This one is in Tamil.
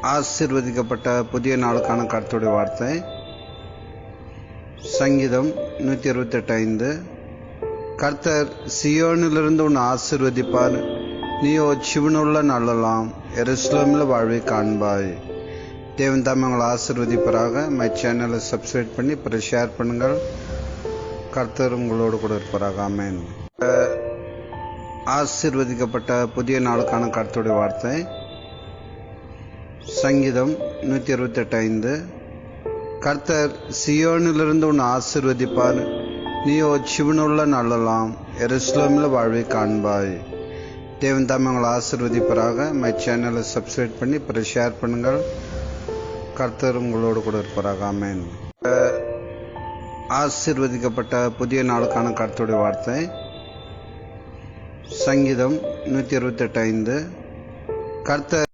ஆசீர்வதிக்கப்பட்ட புதிய நாளுக்கான கர்த்தருடைய வார்த்தை சங்கீதம் 128:5. கர்த்தர் சியோனிலிருந்து உன்னை ஆசீர்வதிப்பார், நீயோ ஜீவனுள்ள நாளெல்லாம் எருசலேமில் வாழ்வை காண்பாய். தேவன் தாமே உங்களை ஆசீர்வதிப்பாராக. மை சேனலை சப்ஸ்கிரைப் பண்ணி பிறகு ஷேர் பண்ணுங்கள். கர்த்தர் உங்களோடு கூட இருப்பாராக. ஆமென். ஆசீர்வதிக்கப்பட்ட புதிய நாளுக்கான கர்த்தருடைய வார்த்தை சங்கீதம் 128:5. கர்த்தர் சியோனிலிருந்து உன்னை ஆசீர்வதிப்பார், நீயோ ஜீவனுள்ள நாளெல்லாம் எருசலேமில் வாழ்வை காண்பாய். தேவன் தாமே உங்களை ஆசீர்வதிப்பாராக. மை சேனலை சப்ஸ்கிரைப் பண்ணி பிறகு ஷேர் பண்ணுங்கள். கர்த்தர் உங்களோடு கூட இருப்பாராக. ஆமென். ஆசீர்வதிக்கப்பட்ட புதிய நாளுக்கான கர்த்தருடைய வார்த்தை சங்கீதம் 128:5. கர்த்தர்